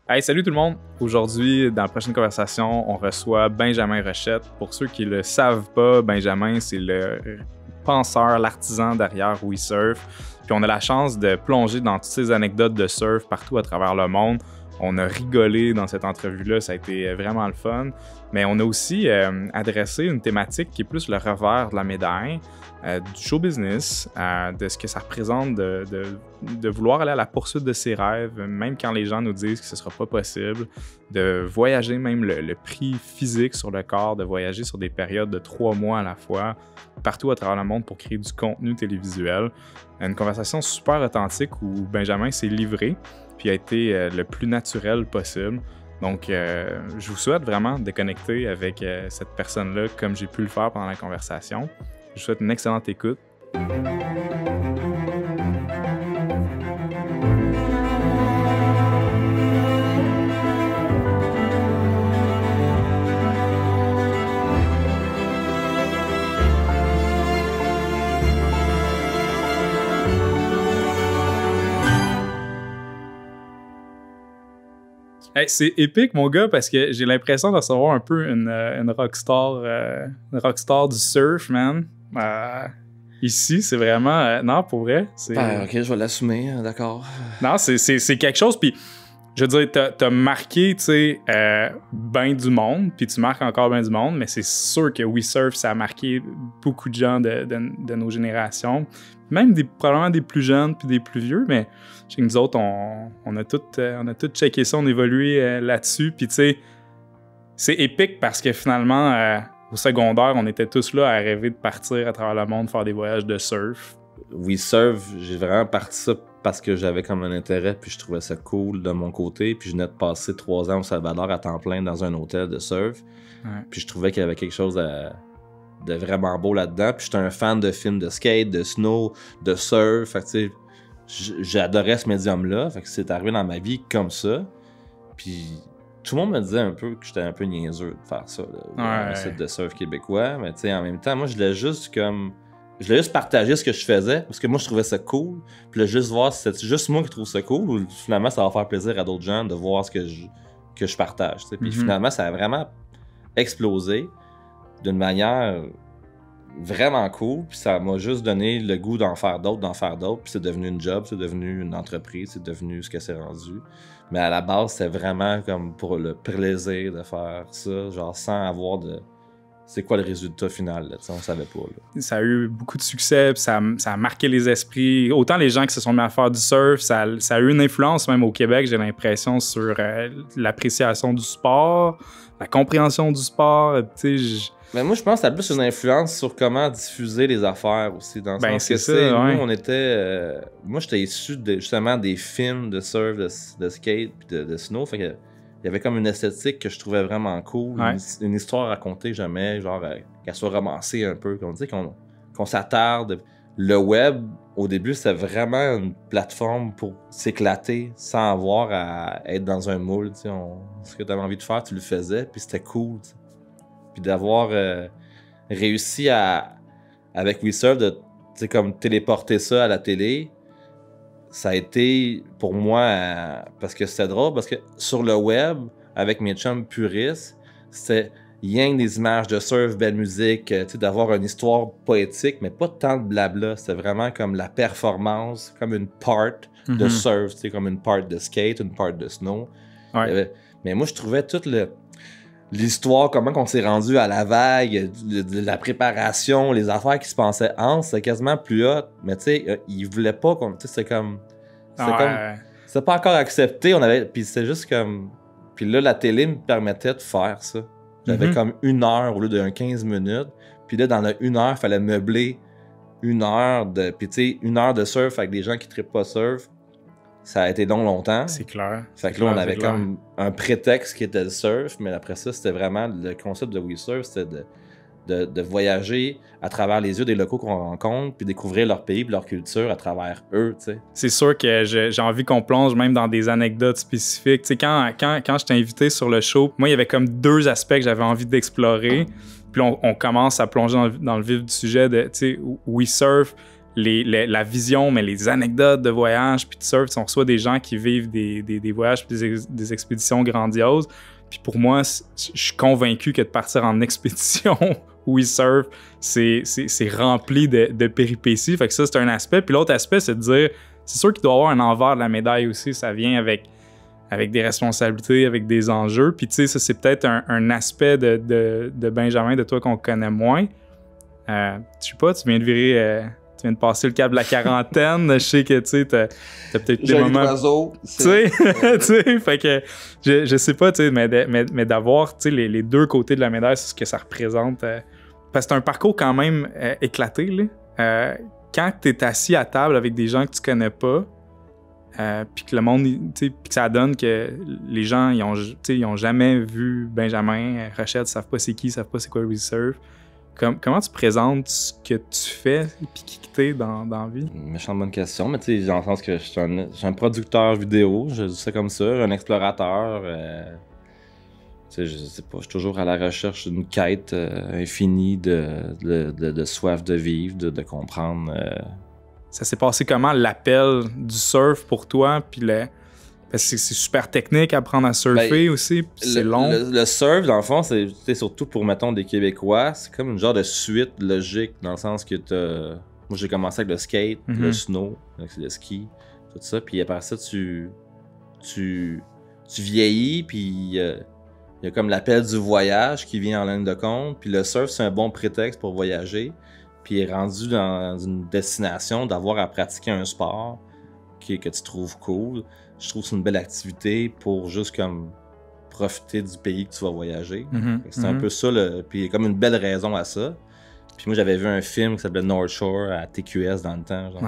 Hey, salut tout le monde! Aujourd'hui, dans la prochaine conversation, on reçoit Benjamin Rochette. Pour ceux qui ne le savent pas, Benjamin, c'est le penseur, l'artisan derrière WeSurf. Puis on a la chance de plonger dans toutes ces anecdotes de surf partout à travers le monde. On a rigolé dans cette entrevue-là, ça a été vraiment le fun. Mais on a aussi adressé une thématique qui est plus le revers de la médaille, du show business, de ce que ça représente de vouloir aller à la poursuite de ses rêves, même quand les gens nous disent que ce ne sera pas possible, de voyager même le prix physique sur le corps, de voyager sur des périodes de 3 mois à la fois, partout à travers le monde pour créer du contenu télévisuel. Une conversation super authentique où Benjamin s'est livré, puis a été le plus naturel possible. Donc, je vous souhaite vraiment de connecter avec cette personne-là comme j'ai pu le faire pendant la conversation. Je vous souhaite une excellente écoute. Hey, c'est épique, mon gars, parce que j'ai l'impression de recevoir un peu une rockstar du surf, man. Ici, c'est vraiment... non, pour vrai. Ok, je vais l'assumer, d'accord. Non, c'est quelque chose, puis je veux dire, t'as marqué, tu sais, ben du monde, puis tu marques encore ben du monde, mais c'est sûr que WeSurf, ça a marqué beaucoup de gens de nos générations, même probablement des plus jeunes puis des plus vieux, mais je sais que nous autres, on a tout checké ça, on a évolué là-dessus, puis tu sais, c'est épique parce que finalement, au secondaire, on était tous là à rêver de partir à travers le monde, faire des voyages de surf. WeSurf, j'ai vraiment parti ça parce que j'avais comme un intérêt, puis je trouvais ça cool de mon côté, puis je venais de passer 3 ans au Salvador à temps plein dans un hôtel de surf, puis je trouvais qu'il y avait quelque chose de vraiment beau là-dedans, puis j'étais un fan de films de skate, de snow, de surf, fait que tu sais, j'adorais ce médium-là, fait que c'est arrivé dans ma vie comme ça, puis tout le monde me disait un peu que j'étais un peu niaiseux de faire ça, là, un site de surf québécois, mais tu sais, en même temps, moi, je voulais juste partager ce que je faisais, parce que moi, je trouvais ça cool, puis là, juste voir si c'est juste moi qui trouve ça cool, ou finalement, ça va faire plaisir à d'autres gens de voir ce que je partage, tu sais. Puis finalement, ça a vraiment explosé d'une manière vraiment cool, puis ça m'a juste donné le goût d'en faire d'autres, puis c'est devenu une job, c'est devenu une entreprise, c'est devenu ce que c'est rendu. Mais à la base, c'était vraiment comme pour le plaisir de faire ça, genre sans avoir de... C'est quoi le résultat final, là, on savait pas. Là. Ça a eu beaucoup de succès, puis ça a marqué les esprits. Autant les gens qui se sont mis à faire du surf, ça a eu une influence même au Québec, j'ai l'impression, sur l'appréciation du sport, la compréhension du sport, tu sais... Mais moi, je pense que ça a plus une influence sur comment diffuser les affaires aussi. Dans ben, c'est ça, nous, on était... moi, j'étais issu justement des films de surf, de skate, puis de snow. Fait que il y avait comme une esthétique que je trouvais vraiment cool. Ouais. Une histoire racontée jamais, genre qu'elle soit romancée un peu, qu'on s'attarde. Le web, au début, c'était vraiment une plateforme pour s'éclater sans avoir à être dans un moule. Ce que tu avais envie de faire, tu le faisais, puis c'était cool. T'sais. Puis d'avoir réussi avec WeSurf, de comme téléporter ça à la télé, ça a été pour moi, parce que c'était drôle, parce que sur le web, avec mes chums puristes, c'était rien que des images de surf, belle musique, d'avoir une histoire poétique, mais pas tant de blabla. C'était vraiment comme la performance, comme une part de surf, comme une part de skate, une part de snow. Ouais. Mais moi, je trouvais toute l'histoire, comment on s'est rendu à la vague, de la préparation, les affaires qui se passaient entre, c'était quasiment plus hot. Mais tu sais, ils voulaient pas qu'on... C'était comme... C'était pas encore accepté. Puis c'était juste comme... Puis là, la télé me permettait de faire ça. J'avais comme 1 heure au lieu de 15 minutes. Puis là, dans la 1 heure, il fallait meubler 1 heure de... Puis tu sais, 1 heure de surf avec des gens qui trippent pas surf. Ça a été donc longtemps. C'est clair. Fait que là, on avait comme un prétexte qui était le surf, mais après ça, c'était vraiment le concept de WeSurf, c'était de voyager à travers les yeux des locaux qu'on rencontre, puis découvrir leur pays, puis leur culture à travers eux, tu sais. C'est sûr que j'ai envie qu'on plonge même dans des anecdotes spécifiques. Tu sais, quand je t'ai invité sur le show, moi, il y avait comme 2 aspects que j'avais envie d'explorer. Puis on commence à plonger dans le vif du sujet de, tu sais, WeSurf, la vision, mais les anecdotes de voyage puis de surf. On reçoit des gens qui vivent des voyages puis des expéditions grandioses. Puis pour moi, je suis convaincu que de partir en expédition où ils surfent, c'est rempli de péripéties. Fait que ça, c'est un aspect. Puis l'autre aspect, c'est de dire, c'est sûr qu'il doit y avoir un envers de la médaille aussi. Ça vient avec des responsabilités, avec des enjeux. Puis tu sais, ça, c'est peut-être un aspect de Benjamin, de toi qu'on connaît moins. Je sais pas, tu viens de virer... tu viens de passer le cap de la quarantaine. Je sais que tu sais, t'as peut-être des moments... Tu sais, fait que je sais pas, tu sais, mais d'avoir, tu sais, les deux côtés de la médaille, c'est ce que ça représente. Parce que c'est un parcours quand même éclaté, là. Quand t'es assis à table avec des gens que tu connais pas, puis que le monde, tu sais, puis que ça donne que les gens, ils ont jamais vu Benjamin Rochette, ils savent pas c'est qui, ils savent pas c'est quoi le resurf. Comment tu présentes ce que tu fais et qui t'es dans la vie? Méchante bonne question, mais tu sais, dans le sens que je suis un producteur vidéo, je dis ça comme ça, un explorateur. Tu sais, je sais pas, je suis toujours à la recherche d'une quête infinie de soif de vivre, de comprendre. Ça s'est passé comment, l'appel du surf pour toi? Puis parce que c'est super technique apprendre à surfer aussi, puis c'est long. Le surf, dans le fond, c'est surtout pour, mettons, des Québécois, c'est comme une genre de suite logique, dans le sens que moi, j'ai commencé avec le skate, le snow, le ski, tout ça, puis après ça, tu vieillis, puis il y a comme l'appel du voyage qui vient en ligne de compte, puis le surf, c'est un bon prétexte pour voyager, puis est rendu dans une destination d'avoir à pratiquer un sport que tu trouves cool. Je trouve que c'est une belle activité pour juste comme profiter du pays que tu vas voyager. C'est un peu ça, puis il y a comme une belle raison à ça. Puis moi, j'avais vu un film qui s'appelait North Shore à TQS dans le temps, genre,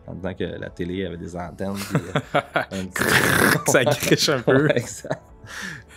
dans le temps que la télé avait des antennes. Puis, ça griche un peu. Ouais, exact.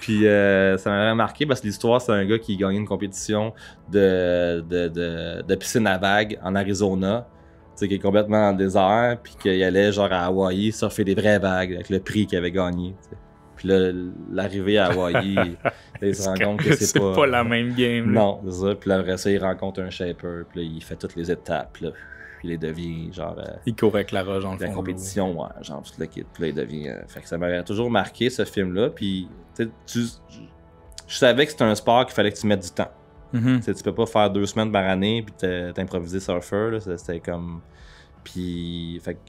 Puis ça m'avait marqué parce que l'histoire, c'est un gars qui gagnait une compétition de piscine à vagues en Arizona. Tu sais, qui est complètement dans le désert, puis qu'il allait genre à Hawaï surfer des vraies vagues avec le prix qu'il avait gagné. T'sais. Puis là, l'arrivée à Hawaï, il se rend compte que c'est pas la même game. Non, c'est ça. Puis là, après ça, il rencontre un shaper, puis là, il fait toutes les étapes, là. Puis il devient genre. Il court avec la roche dans le fond. La compétition, ouais, genre tout le kit. Puis là, il devient. Fait que ça m'avait toujours marqué, ce film-là. Puis, je savais que c'était un sport qu'il fallait que tu mettes du temps. Tu peux pas faire 2 semaines par année puis t'improviser surfer, c'était comme... Puis, fait que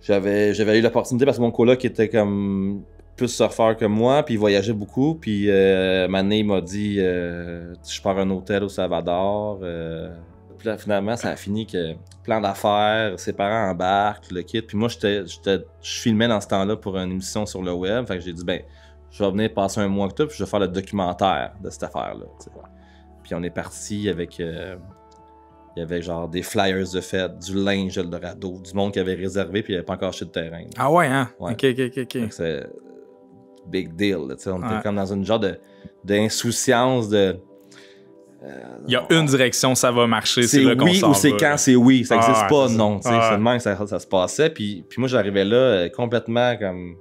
j'avais eu l'opportunité parce que mon coloc était comme plus surfeur que moi, puis il voyageait beaucoup, puis Mané m'a dit je pars à un hôtel au Salvador, puis là finalement ça a fini que plan d'affaires, ses parents embarquent, le kit, puis moi je filmais dans ce temps-là pour une émission sur le web, fait que j'ai dit je vais venir passer un mois que tout, puis je vais faire le documentaire de cette affaire-là. T'sais. Puis on est parti avec... il y avait genre des flyers de fête, du linge Eldorado, du monde qui avait réservé, puis il n'y avait pas encore acheté de terrain. Là. Ah ouais, hein? Ouais. OK. C'est big deal. Là, on était comme dans une genre d'insouciance de... il y a une direction, ça va marcher, c'est là qu'on oui s'en ou c'est va, quand là. c'est oui. Ça n'existe pas, non. C'est C'est même que ça se passait. Puis moi, j'arrivais là complètement comme...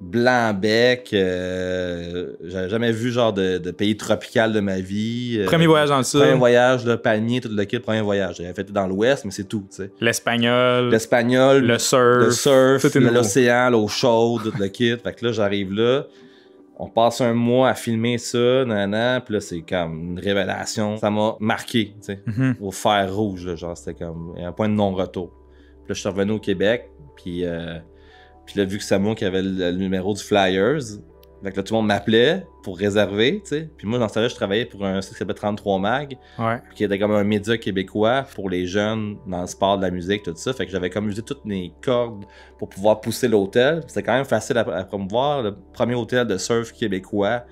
blanc-bec, j'avais jamais vu genre de pays tropical de ma vie. Premier voyage dans le sud. Premier voyage, le palmier, tout le kit, premier voyage. J'avais fait dans l'ouest, mais c'est tout, tu sais. L'espagnol, le surf, l'océan, l'eau chaude, tout le kit. Fait que là, j'arrive là, on passe un mois à filmer ça, puis là, c'est comme une révélation. Ça m'a marqué, tu sais, au fer rouge, là, genre, c'était comme un point de non-retour. Puis là, je suis revenu au Québec, puis là, vu que c'est moi qui avait le numéro du Flyers, fait que là, tout le monde m'appelait pour réserver, tu sais. Puis moi, dans ce temps-là, je travaillais pour un site qui s'appelait 33 Mag, qui était comme un média québécois pour les jeunes dans le sport de la musique, tout ça. Fait que j'avais comme usé toutes mes cordes pour pouvoir pousser l'hôtel. C'était quand même facile à promouvoir. Le premier hôtel de surf québécois,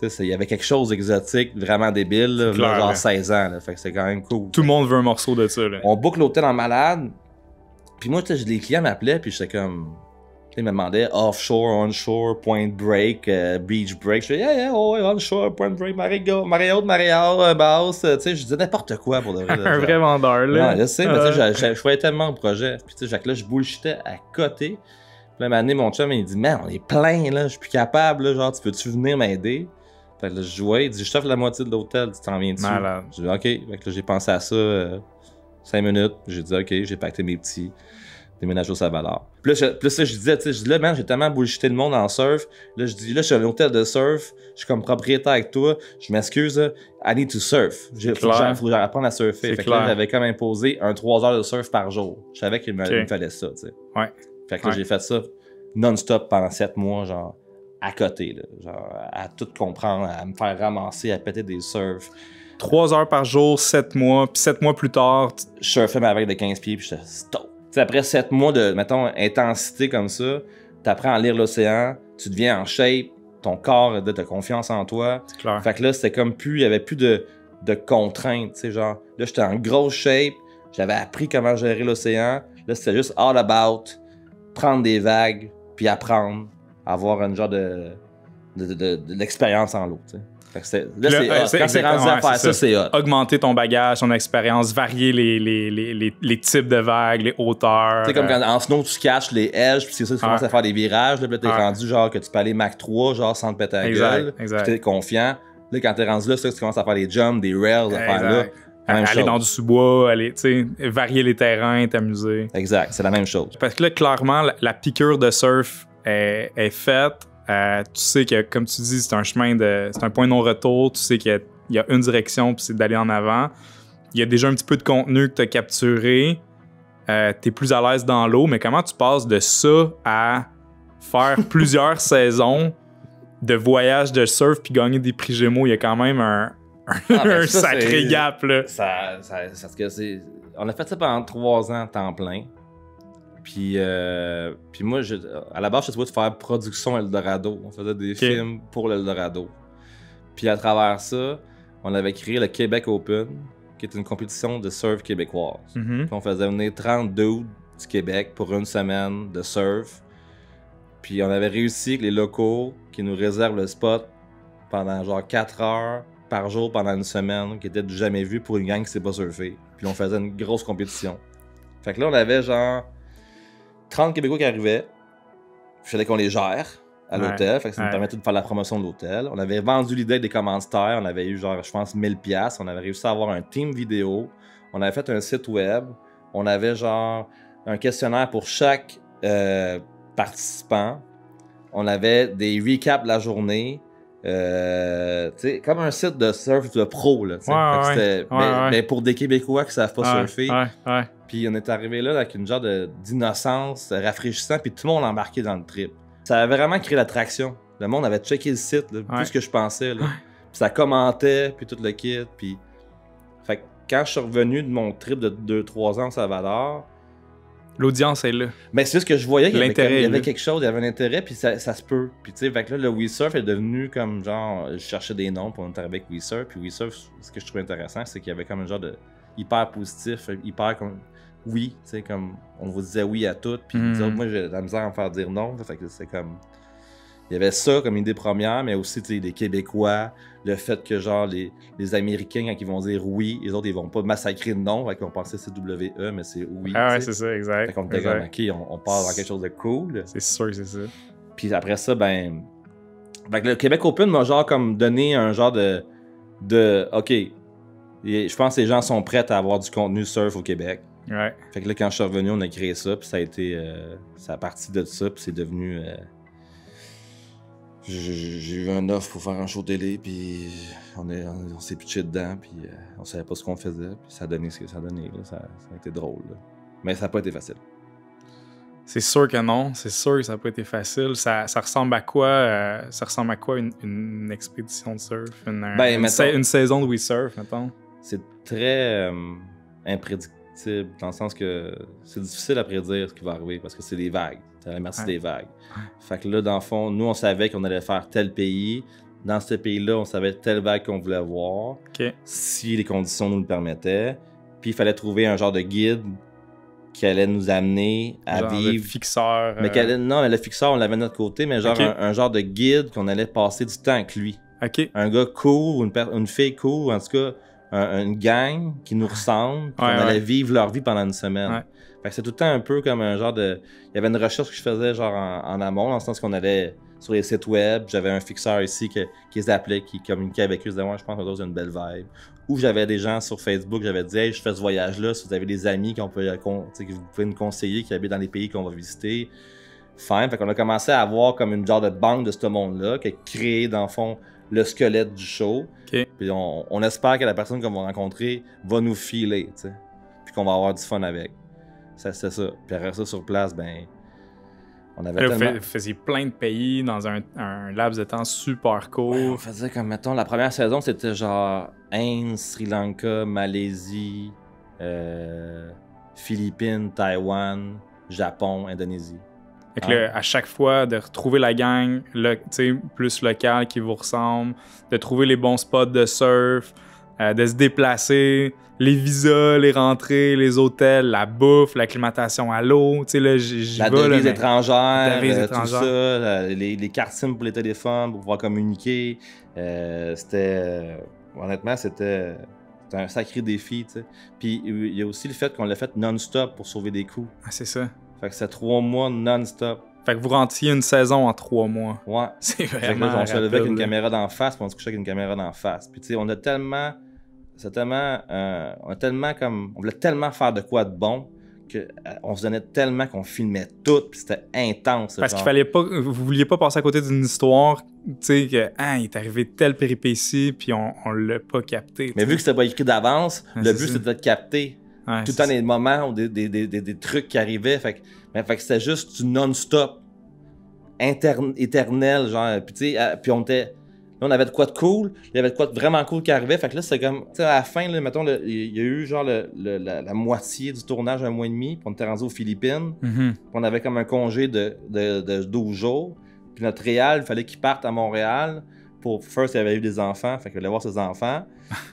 tu sais, il y avait quelque chose d'exotique, vraiment débile, là, clair, genre 16 ans. Là, fait que c'est quand même cool. Tout le monde veut un morceau de ça. Là. On book l'hôtel en malade. Puis moi, les clients m'appelaient, puis j'étais comme... Ils me demandaient offshore, onshore, point break, beach break. Je disais, onshore, point break, marée haute, marée basse. Tu sais, je disais n'importe quoi pour de vrai. Un vrai vendeur, là. Ouais, je sais, mais tu sais, je voyais tellement au projet. Puis tu sais, là, je bullshitais à côté. Puis là, un moment donné, mon chum, il dit, man, on est plein, là, je suis plus capable, là, genre, tu peux-tu venir m'aider? Fait que là, je jouais, il dit, je t'offre la moitié de l'hôtel, tu t'en viens dessus. Malade. Je dis, OK. Fait que là, j'ai pensé à ça 5 minutes, j'ai dit, OK, j'ai pacté mes petits, déménagé au Salvador. Puis là, je disais, tu sais, là, man, j'ai tellement bullshité le monde en surf. Là, je dis, là, je suis à l'hôtel de surf, je suis comme propriétaire avec toi, je m'excuse, I need to surf. Faut que j'apprenne à surfer. Fait que là, j'avais comme imposé 3 heures de surf par jour. Je savais qu'il me fallait ça, tu sais. Ouais. Fait que là, j'ai fait ça non-stop pendant 7 mois, genre, à côté, là. Genre, à tout comprendre, à me faire ramasser, à péter des surfs. 3 heures par jour, 7 mois, puis 7 mois plus tard... Je surfais ma vague de 15 pieds, puis j'étais stop. T'sais, après 7 mois de, mettons, intensité comme ça, t'apprends à lire l'océan, tu deviens en shape, ton corps t'as confiance en toi. C'est clair. Fait que là, c'était comme plus, il y avait plus de contraintes, tu sais, genre, là, j'étais en grosse shape, j'avais appris comment gérer l'océan, là, c'était juste all about prendre des vagues, puis apprendre, avoir un genre de l'expérience en l'eau, tu sais. Fait que là, quand c'est rendu à faire ça, c'est hot. Augmenter ton bagage, ton expérience, varier les types de vagues, les hauteurs. Tu sais, comme quand en snow, tu caches les edges, puis c'est ça, tu commences à faire des virages, là, puis là, t'es rendu genre que tu peux aller Mach 3, genre sans te péter la gueule, puis t'es confiant. Là, quand t'es rendu là, c'est ça que tu commences à faire des jumps, des rails, à faire là. Aller dans du sous-bois, aller, tu sais, varier les terrains, t'amuser. Exact, c'est la même chose. Parce que là, clairement, la piqûre de surf est faite. Tu sais que, comme tu dis, c'est un chemin c'est un point de non-retour. Tu sais qu'il y a une direction, puis c'est d'aller en avant. Il y a déjà un petit peu de contenu que tu as capturé. Tu es plus à l'aise dans l'eau, mais comment tu passes de ça à faire plusieurs saisons de voyage de surf puis gagner des prix Gémeaux? Il y a quand même un sacré gap, là. Parce que on a fait ça pendant 3 ans, temps plein. Puis moi, à la base, je suis de faire production Eldorado. On faisait des films pour l'Eldorado. Puis à travers ça, on avait créé le Québec Open, qui est une compétition de surf québécoise. Puis on faisait venir 30 dudes du Québec pour une semaine de surf. Puis on avait réussi avec les locaux qui nous réservent le spot pendant genre 4 heures par jour pendant une semaine, qui était du jamais vu pour une gang qui sait pas surfer. Puis on faisait une grosse compétition. Fait que là, on avait genre 30 Québécois qui arrivaient. Il fallait qu'on les gère à l'hôtel. Fait que ça nous permettait de faire la promotion de l'hôtel. On avait vendu l'idée des commanditaires. On avait eu genre, je pense, 1000$. On avait réussi à avoir un team vidéo. On avait fait un site web. On avait genre un questionnaire pour chaque participant. On avait des recaps de la journée. Comme un site de surf de pro. Là, mais pour des Québécois qui savent pas surfer. Puis on est arrivé là avec une genre d'innocence rafraîchissant, puis tout le monde embarqué dans le trip. Ça avait vraiment créé l'attraction. Le monde avait checké le site, là, plus que je pensais. Là. Puis ça commentait, puis tout le kit. Puis... Fait que quand je suis revenu de mon trip de 2-3 ans au Salvador... L'audience est là. Mais c'est juste que je voyais qu'il y avait quelque chose, il y avait un intérêt, puis ça se peut. Puis tu sais, fait que là, le WeSurf est devenu comme genre... Je cherchais des noms pour être avec WeSurf, puis WeSurf, ce que je trouvais intéressant, c'est qu'il y avait comme un genre de... hyper positif, hyper comme... Oui, tu sais, comme on vous disait oui à tout, puis moi j'ai de la misère à me faire dire non, fait que c'est comme... Il y avait ça comme idée première, mais aussi, tu sais, les Québécois, le fait que genre les Américains, quand ils vont dire oui, les autres, ils vont pas massacrer le nom, fait qu'on pensait c'est WE, mais c'est oui. Ah ouais, c'est ça, exact. Fait qu'on était comme, OK, on part dans quelque chose de cool. C'est sûr, c'est ça. Puis après ça, ben... Fait que le Québec Open m'a genre comme donné un genre de OK, je pense que les gens sont prêts à avoir du contenu surf au Québec. Ouais. Fait que là, quand je suis revenu, on a créé ça, puis ça a été... ça a parti de ça, puis c'est devenu... J'ai eu un offre pour faire un show télé, puis on s'est pitché dedans, puis on savait pas ce qu'on faisait, puis ça a donné ce que ça a donné. Là. Ça a été drôle. Là. Mais ça n'a pas été facile. C'est sûr que non. C'est sûr que ça n'a pas été facile. Ça ressemble à quoi, une expédition de surf? Une saison de WeSurf, mettons? C'est très imprédictible, dans le sens que c'est difficile à prédire ce qui va arriver, parce que c'est des vagues. C'est à la merci des vagues. Fait que là, dans le fond, nous, on savait qu'on allait faire tel pays. Dans ce pays-là, on savait telle vague qu'on voulait voir. Si les conditions nous le permettaient. Puis, il fallait trouver un genre de guide qui allait nous amener à vivre... Le fixeur... Non, mais le fixeur, on l'avait de notre côté, mais genre un genre de guide qu'on allait passer du temps avec lui. Un gars cool, une fille cool, en tout cas, une gang qui nous ressemble, qu'on allait vivre leur vie pendant une semaine. Fait que c'est tout le temps un peu comme un genre de... Il y avait une recherche que je faisais genre en amont, dans le sens qu'on allait sur les sites web, j'avais un fixeur ici qui les appelait, qui communiquait avec eux, disait « Ouais, je pense que c'est une belle vibe. » Ou j'avais des gens sur Facebook, j'avais dit « Hey, je fais ce voyage-là, si vous avez des amis que vous pouvez nous conseiller, qui habitent dans les pays qu'on va visiter. » Fine. Fait qu'on a commencé à avoir comme une genre de banque de ce monde-là, qui a créé, dans le fond, le squelette du show. Okay. Puis on espère que la personne qu'on va rencontrer va nous filer, tu sais. Puis qu'on va avoir du fun avec. C'est ça. Puis après ça, sur place, ben... On avait tellement... Vous faisiez plein de pays dans un laps de temps super court. Ouais, on faisait comme, mettons, la première saison, c'était genre Inde, Sri Lanka, Malaisie, Philippines, Taïwan, Japon, Indonésie. Fait que là, à chaque fois, de retrouver la gang plus locale qui vous ressemble, de trouver les bons spots de surf, de se déplacer, les visas, les rentrées, les hôtels, la bouffe, l'acclimatation à l'eau, tu sais, là, la devise étrangère, tout étrangère. Ça, les cartes SIM pour les téléphones, pour pouvoir communiquer. Honnêtement, c'était un sacré défi, tu sais. Puis il y a aussi le fait qu'on l'a fait non-stop pour sauver des coûts. Ah, c'est ça. Fait que c'est 3 mois non-stop. Fait que vous rentiez une saison en 3 mois. Ouais. C'est fait vraiment que là, on se levait avec une là. caméra d'en face, puis on se couchait avec une caméra d'en face. Puis tu sais, on voulait tellement faire de quoi de bon qu'on se donnait tellement qu'on filmait tout, puis c'était intense. Parce qu'il fallait pas, vous vouliez pas passer à côté d'une histoire, tu sais, que il est arrivé telle péripétie, puis on l'a pas capté. Mais vu que c'était pas écrit d'avance, le but c'était de capter tout le temps des moments ou des trucs qui arrivaient. Fait que c'était juste du non-stop, éternel, genre. Puis tu sais, puis on avait de quoi de cool, il y avait de quoi de vraiment cool qui arrivait. Fait que là, c'était comme, tu sais, à la fin, là, mettons, il y a eu genre la moitié du tournage, 1 mois et demi, puis on était rendu aux Philippines. Mm-hmm. Puis on avait comme un congé de 12 jours. Puis notre réal, il fallait qu'il parte à Montréal pour. First, il avait eu des enfants, fait qu'il allait voir ses enfants.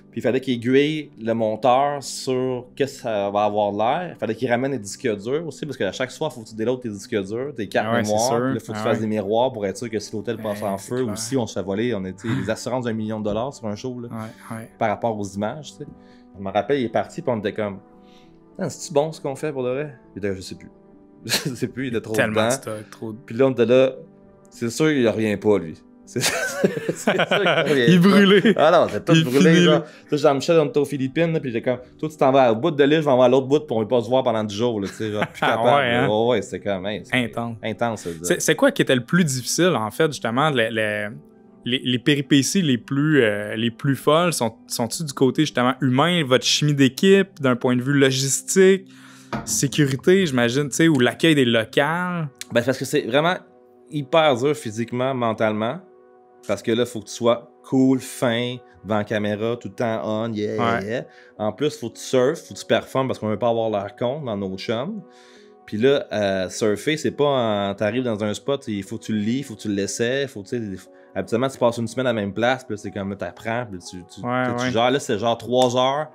Puis il fallait qu'il aiguille le monteur sur qu'est-ce que ça va avoir l'air. Il fallait qu'il ramène les disques durs aussi, parce qu'à chaque soir, il faut que tu déloades tes disques durs, tes cartes mémoire. Puis là, il faut que tu fasses des miroirs pour être sûr que si l'hôtel passe en feu ou si on se fait voler, on était les assurances d'1 million de dollars sur un show là, par rapport aux images. Tu sais. Je me rappelle, il est parti, puis on était comme c'est-tu bon ce qu'on fait pour de vrai? Il était, je sais plus. Je sais plus, il était trop tellement dedans. trop... Puis là, on était là, c'est sûr qu'il revient pas, lui. C'est sûr qu'il revient Il est brûlé. Ah non, c'est tout brûlé. Genre. Jean-Michel, on était aux Philippines, là, puis j'étais comme, toi, tu t'en vas au bout de l'île, je m'en vais à l'autre bout, pour ne pas se voir pendant 10 jours. Là, genre, plus capable. Ouais, hein? Ouais, c'était comme intense. Intense. C'est quoi qui était le plus difficile, en fait, justement, les péripéties les plus folles? Sont-ils du côté, justement, humain, votre chimie d'équipe, d'un point de vue logistique, sécurité, j'imagine, tu sais, ou l'accueil des locales? Ben, parce que c'est vraiment hyper dur physiquement, mentalement. Parce que là, il faut que tu sois cool, fin, devant la caméra, tout le temps on, yeah. En plus, il faut que tu surfes, il faut que tu performes parce qu'on veut pas avoir l'air con dans nos chums. Puis là, surfer, c'est pas t'arrives dans un spot, il faut que tu le lis, il faut que tu l'essaies, habituellement, tu passes une semaine à la même place, puis là, c'est comme, t'apprends, puis tu gères. Là, c'est genre 3 heures,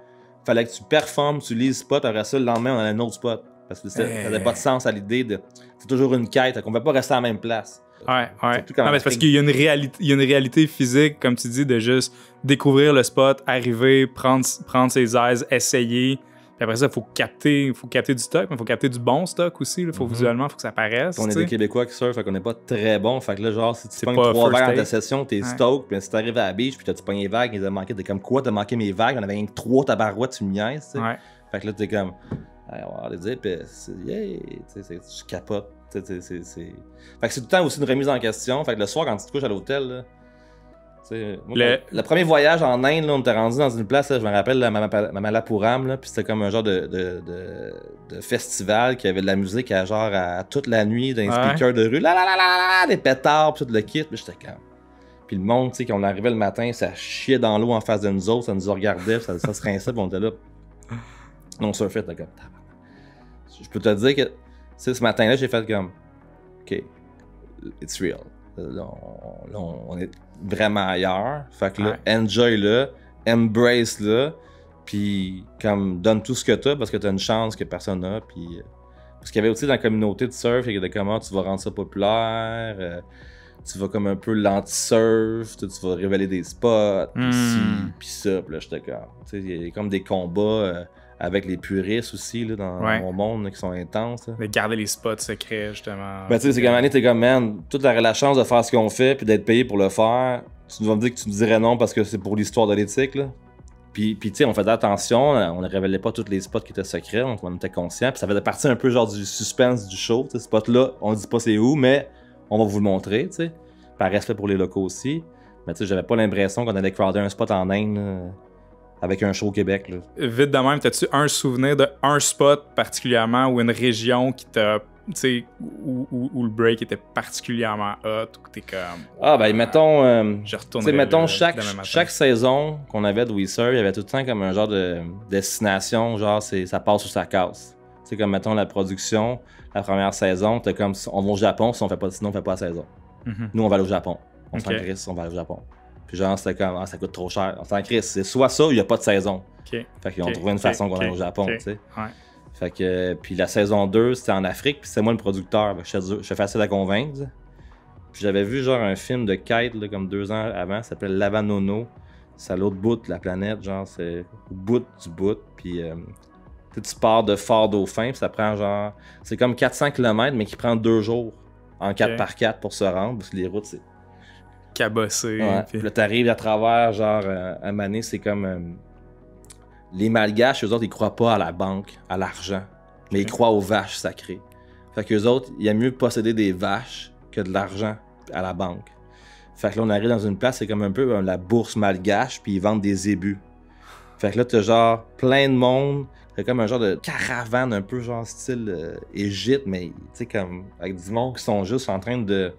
fallait que tu performes, tu lis le spot, après ça, le lendemain, on a un autre spot. Parce que ça n'avait pas de sens à l'idée de... C'est toujours une quête, qu'on ne va pas rester à la même place. Ouais. Non, mais c'est parce qu'il y a une réalité physique, comme tu dis, de juste découvrir le spot, arriver, prendre ses aises, essayer. Puis après ça, il faut capter du stock, mais il faut capter du bon stock aussi. Visuellement, il faut que ça paraisse. On est des Québécois qui surfent, fait qu'on n'est pas très bon. Fait que là, genre, si tu pognes 3 vagues dans ta session, t'es stoked. Puis si t'arrives à la beach, puis tu pognes les vagues, ils ont manqué. T'es comme quoi, t'as manqué mes vagues? On avait rien que 3 tabarouettes, tu me niaises, tu sais. Fait que là, t'es comme... on va les dire, puis je capote. Fait que c'est tout le temps aussi une remise en question. Fait que le soir, quand tu te couches à l'hôtel, là, le premier voyage en Inde, là, on était rendu dans une place, là, je me rappelle, Mamallapuram, puis c'était comme un genre de festival qui avait de la musique à toute la nuit, dans les speakers de rue, des pétards, puis tout le kit, puis j'étais comme... Puis le monde, tu sais, quand on arrivait le matin, ça chiait dans l'eau en face de nous autres, ça nous regardait, ça se rinçait, puis on était là. On surfait, t'es comme... Je peux te dire que ce matin-là, j'ai fait comme OK, it's real. Là, on est vraiment ailleurs. Fait que là, enjoy-le, embrace-le, puis comme donne tout ce que t'as parce que t'as une chance que personne n'a. Puis parce qu'il y avait aussi dans la communauté de surf, il y a des comment tu vas rendre ça populaire, tu vas comme un peu l'anti-surf, tu vas révéler des spots, puis ci, puis ça. Puis là, j'étais comme, tu sais, il y a comme des combats. Avec les puristes aussi, là, dans mon monde, là, qui sont intenses. Là. De garder les spots secrets, justement. Ben, tu sais, c'est comme, t'es comme, man, toute la chance de faire ce qu'on fait puis d'être payé pour le faire, tu vas me dire que tu me dirais non parce que c'est pour l'histoire de l'éthique, là. Puis tu sais, on faisait attention, on ne révélait pas tous les spots qui étaient secrets, donc on était conscients. Puis ça faisait partie un peu genre du suspense du show. Ce spot-là, on dit pas c'est où, mais on va vous le montrer, tu sais. Par respect pour les locaux aussi. Mais tu sais, j'avais pas l'impression qu'on allait crowder un spot en Inde là, avec un show au Québec. Là. Vite de même, t'as-tu un souvenir d'un spot particulièrement ou une région qui t'a. Tu sais, où le break était particulièrement hot, où t'es comme. Ah, ben, mettons. Je retourne. Mettons, chaque saison qu'on avait de We Serve, il y avait tout le temps comme un genre de destination, genre, ça passe ou ça casse. Tu sais, comme, mettons, la production, la première saison, t'es comme, on va au Japon, si on fait pas, sinon on fait pas la saison. Nous, on va aller au Japon. On s'en crisse, on va aller au Japon. Puis, genre, c'était comme, ah, ça coûte trop cher. On s'en crisse. C'est soit ça ou il n'y a pas de saison. Fait qu'ils ont trouvé une façon qu'on aille au Japon, tu sais. Fait que, puis la saison 2, c'était en Afrique, puis c'est moi le producteur. Je suis facile à convaincre. Puis j'avais vu genre un film de Kite, là, comme 2 ans avant, ça s'appelle Lavanono. C'est à l'autre bout de la planète, genre, c'est au bout du bout. Puis tu pars de Fort Dauphin, puis ça prend genre. C'est comme 400 km, mais qui prend 2 jours en 4x4 pour se rendre, parce que les routes, c'est. Cabossé. Ouais. Puis là, t'arrives à travers, genre, à Mané, c'est comme. Les Malgaches, eux autres, ils croient pas à la banque, à l'argent, mais ils croient aux vaches sacrées. Fait qu'eux autres, il y a mieux posséder des vaches que de l'argent à la banque. Fait que là, on arrive dans une place, c'est comme un peu la bourse malgache, puis ils vendent des zébus. Fait que là, t'as genre plein de monde, c'est comme un genre de caravane, un peu genre style Égypte, mais tu sais, comme avec du monde qui sont juste en train de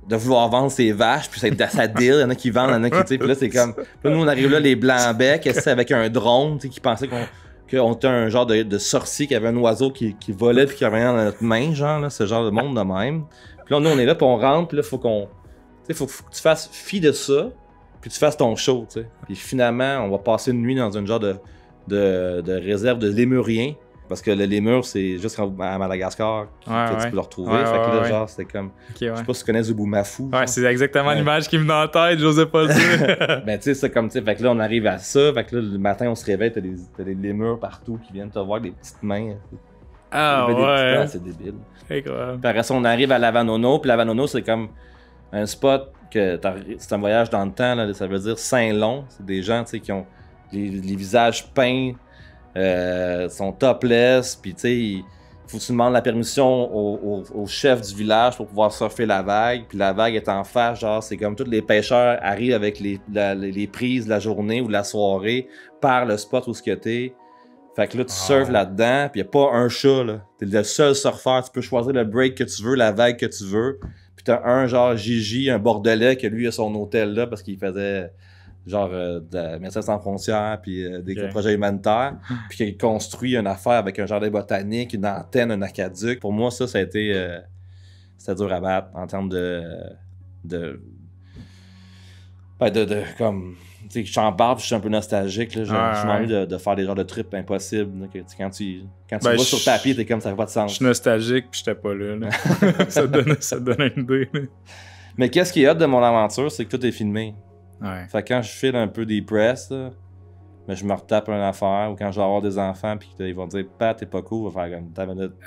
vouloir vendre ses vaches, puis ça deal, il y en a qui vendent, il y en a qui, tu sais, puis là, c'est comme, là, nous, on arrive là, les blancs-becs, c'est avec un drone, tu sais, qui pensaient qu'on était un genre de sorcier qui avait un oiseau qui volait puis qui revenait dans notre main, genre, là, ce genre de monde de même. Puis là, nous, on est là, puis on rentre, puis là, faut que tu fasses fi de ça, puis tu fasses ton show, tu sais. Puis finalement, on va passer une nuit dans une genre de réserve de lémuriens. Parce que le lémur, c'est juste à Madagascar que tu peux le retrouver. Fait que là, genre, c'était comme. Je sais pas si tu connais Zubumafu. Ouais, c'est exactement l'image qui me vient en tête, j'osais pas le dire. Ben, tu sais, c'est comme, tu sais, fait que là, on arrive à ça. Fait que là, le matin, on se réveille, t'as des lémurs partout qui viennent te voir avec des petites mains. Ah ouais. C'est débile. Incroyable. Puis après ça, on arrive à Lavanono. Puis Lavanono, c'est comme un spot que c'est un voyage dans le temps, là, ça veut dire Saint-Long. C'est des gens, tu sais, qui ont les visages peints. Sont topless, puis tu sais, il faut que tu demandes la permission au chef du village pour pouvoir surfer la vague, puis la vague est en face, genre c'est comme tous les pêcheurs arrivent avec les prises de la journée ou de la soirée par le spot où ce que t'es. Fait que là, tu surfes là-dedans, puis y a pas un chat, là. T'es le seul surfeur, tu peux choisir le break que tu veux, la vague que tu veux, puis t'as un genre Gigi, un Bordelais, que lui a son hôtel là parce qu'il faisait genre de Médecins sans frontières, puis des projets humanitaires, puis qui construit une affaire avec un jardin botanique, une antenne, un aquaduc. Pour moi, ça a été... c'était dur à battre en termes comme... Tu sais, je t'en parle, je suis un peu nostalgique, là. J'ai envie de faire des genres de trips impossibles, là, que, quand tu vas sur papier, t'es comme, ça n'a pas de sens. Je suis nostalgique, puis j'étais pas là. ça donne une idée. Là. Mais qu'est-ce qui est hot de mon aventure, c'est que tout est filmé. Ouais. Fait que quand je file un peu des press, là, mais je me retape une affaire, ou quand je vais avoir des enfants, puis ils vont dire, Pat, t'es pas cool, va faire comme,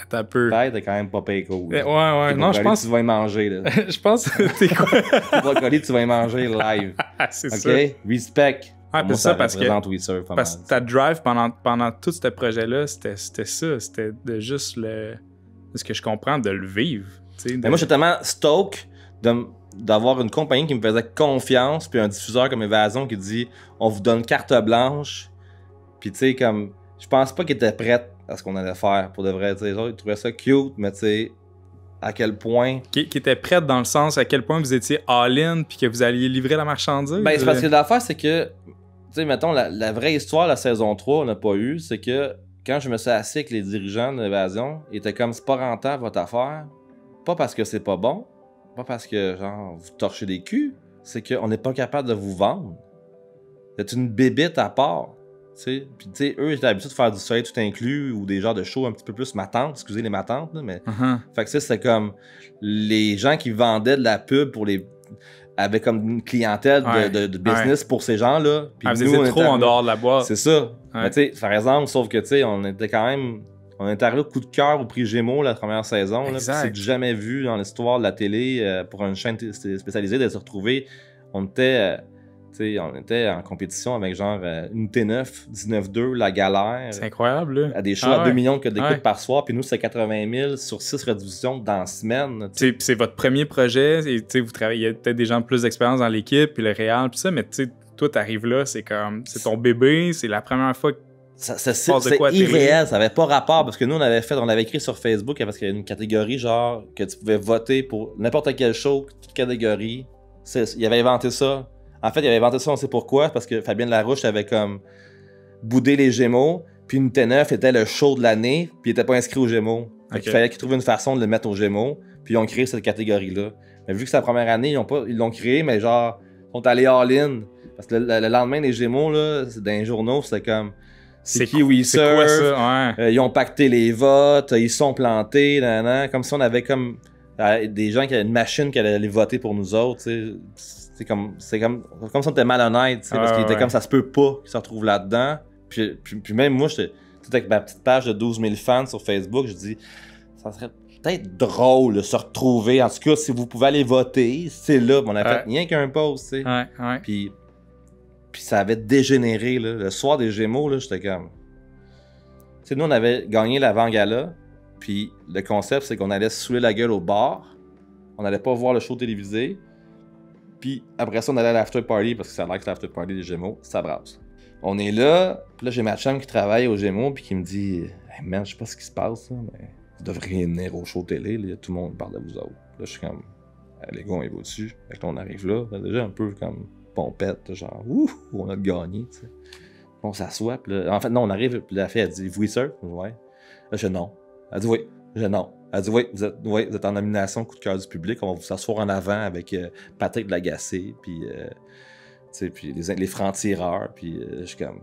t'as peu. Pat, t'es quand même pas payé cool. Ouais, non, je pense. Tu vas y manger, là. Je pense que t'es quoi? Le brocoli, tu vas y manger live. C'est ça. OK? Respect. Ah, moi, ça, parce que que ta drive pendant tout ce projet-là, c'était ça. C'était de juste de ce que je comprends, de le vivre. Mais moi, j'étais tellement stoke d'avoir une compagnie qui me faisait confiance, puis un diffuseur comme Évasion qui dit on vous donne carte blanche, puis tu sais, comme je pense pas qu'ils étaient prêts à ce qu'on allait faire pour de vrai. Ils trouvaient ça cute, mais tu sais, à quel point. Qui était prête dans le sens à quel point vous étiez all-in, puis que vous alliez livrer la marchandise. Ben, c'est parce que l'affaire, c'est que, tu sais, mettons, la vraie histoire de la saison 3, on n'a pas eu, c'est que quand je me suis assis avec les dirigeants de l'Évasion, ils étaient comme c'est pas rentable votre affaire, pas parce que c'est pas bon. Pas parce que, genre, vous torchez des culs, c'est qu'on n'est pas capable de vous vendre. C'est une bébite à part. Puis, tu sais, eux, ils étaient habitués de faire du soleil tout inclus ou des genres de shows un petit peu plus matantes, excusez les matantes, là, mais. Fait que ça, c'était comme les gens qui vendaient de la pub pour les. Avec comme une clientèle de business pour ces gens-là. Puis nous, on était trop en dehors de la boîte. C'est ça. Mais, tu sais, par exemple, sauf que, tu sais, on était quand même. On est arrivé au coup de cœur au prix Gémeaux la première saison. C'est jamais vu dans l'histoire de la télé pour une chaîne spécialisée de se retrouver. On était sais, on était en compétition avec genre une T9, 19-2, La Galère. C'est incroyable, là. À des shows à 2 millions d'écoutes ouais. par soir, puis nous, c'est 80 000 sur 6 rediffusions dans la semaine. C'est votre premier projet, et vous travaillez, il y a peut-être des gens de plus d'expérience dans l'équipe, puis le réel, puis ça, mais toi, t'arrives là, c'est comme, c'est ton bébé, c'est la première fois que c'est irréel, ça n'avait pas rapport, parce que nous, on avait écrit sur Facebook, parce qu'il y a une catégorie, genre, que tu pouvais voter pour n'importe quel show, toute catégorie. Il avait inventé ça. En fait, il avait inventé ça, on sait pourquoi, parce que Fabienne Larouche avait comme boudé les Gémeaux, puis une T9 était le show de l'année, puis il était pas inscrit aux Gémeaux. Okay. Il fallait qu'ils trouvent une façon de le mettre aux Gémeaux, puis ils ont créé cette catégorie-là. Mais vu que c'est la première année, ils l'ont créé, mais genre, ils sont allés all-in. Parce que le lendemain, les Gémeaux, là, dans les journaux, c'était comme... C'est qui We Serve, ouais. Ils ont pacté les votes, ils sont plantés, comme si on avait comme des gens qui avaient une machine qui allait les voter pour nous autres, c'est comme si on était malhonnête, parce qu'il était comme ça se peut pas qu'ils se retrouvent là-dedans. Puis même moi, j'étais avec ma petite page de 12 000 fans sur Facebook, je dis, ça serait peut-être drôle de se retrouver, en tout cas, si vous pouvez aller voter, c'est là, on a fait rien qu'un post, tu sais. Ouais. Puis ça avait dégénéré, là. Le soir des Gémeaux, là, j'étais comme... Tu sais, nous, on avait gagné l'avant-gala, puis le concept, c'est qu'on allait se saouler la gueule au bar, on n'allait pas voir le show télévisé, puis après ça, on allait à l'after party, parce que ça a l'air que l'after party des Gémeaux, ça brasse. On est là, puis là, j'ai ma chum qui travaille aux Gémeaux, puis qui me dit hey, man, je sais pas ce qui se passe, là, mais vous devriez venir au show télé, là, tout le monde parle de vous autres. Là, je suis comme, les gars, on y va dessus. Fait que là, on arrive là, déjà un peu comme pompette, genre, ouh, on a gagné, tu sais. On s'assoit, puis là, en fait, non, on arrive, puis la fille, elle dit, oui, sir? Ouais. Là, je dis non. Elle dit oui. Je dis non. Elle dit oui, vous êtes en nomination coup de cœur du public, on va vous s'asseoir en avant avec Patrick Lagacé, puis, puis les francs-tireurs, puis je suis comme...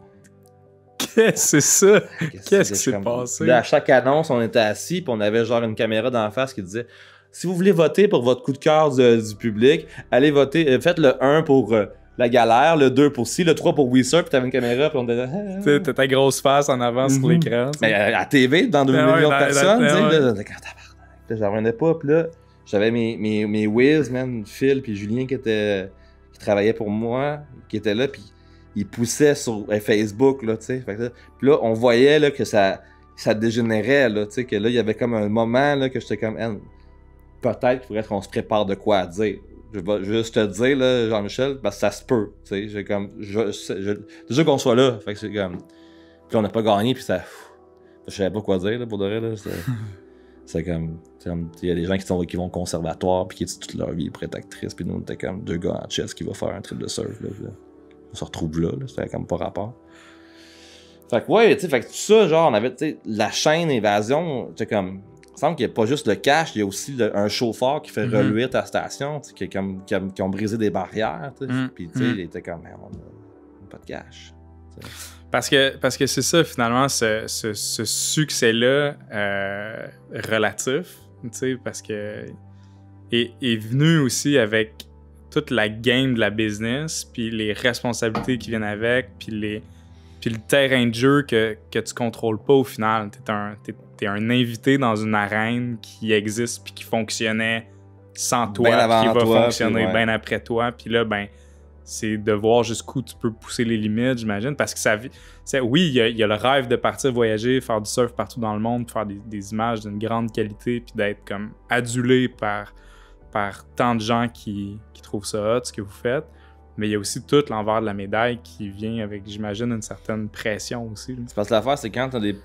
Qu'est-ce que c'est ça? Qu'est-ce qui s'est passé? Là, à chaque annonce, on était assis, puis on avait genre une caméra d'en face qui disait si vous voulez voter pour votre coup de cœur du public, allez voter, faites le 1 pour La Galère, le 2 pour ci, le 3 pour We Serve, puis t'avais une caméra, puis on disait t'as ta grosse face en avant sur l'écran. Mais à la TV, dans 2 millions de personnes, tu sais, là, j'en revenais pas, puis là, j'avais mes whiz, man, Phil, puis Julien qui travaillait pour moi, qui était là, puis il poussait sur Facebook, là, tu sais. Puis là, on voyait là, que ça dégénérait, là, tu sais, que là, il y avait comme un moment là, que j'étais comme, peut-être qu'il faudrait qu'on se prépare de quoi à dire. Je vais juste te dire, là, Jean-Michel, parce que ça se peut, tu sais. J'ai comme, déjà qu'on soit là, fait que c'est comme... Puis on n'a pas gagné, puis ça... Je savais pas quoi dire, là, pour de vrai, là. C'est comme... Il y a des gens qui vont au conservatoire, puis qui étudient toute leur vie pour être actrice, puis nous, on était comme 2 gars en chess qui vont faire un trip de surf, là. On se retrouve là, c'était comme pas rapport. Fait que ouais, tu sais, fait que tout ça, genre, on avait, tu sais, la chaîne Évasion, tu sais, comme, il me semble qu'il n'y a pas juste le cash, il y a aussi un chauffeur qui fait reluire ta station, tu sais, qui ont brisé des barrières, tu sais. Puis, tu sais, il était comme, on n'a pas de cash. Parce que c'est ça, finalement, ce succès-là relatif, tu sais, parce que est venu aussi avec toute la game de la business, puis les responsabilités qui viennent avec, puis le terrain de jeu que tu contrôles pas au final. T'es un invité dans une arène qui existe puis qui fonctionnait sans toi, qui va fonctionner bien après toi. Puis là, ben, c'est de voir jusqu'où tu peux pousser les limites, j'imagine, parce que oui, il y a le rêve de partir voyager, faire du surf partout dans le monde, faire des images d'une grande qualité, puis d'être comme adulé par tant de gens qui trouvent ça hot, ce que vous faites. Mais il y a aussi tout l'envers de la médaille qui vient avec, j'imagine, une certaine pression aussi. C'est parce que l'affaire, c'est quand tu as des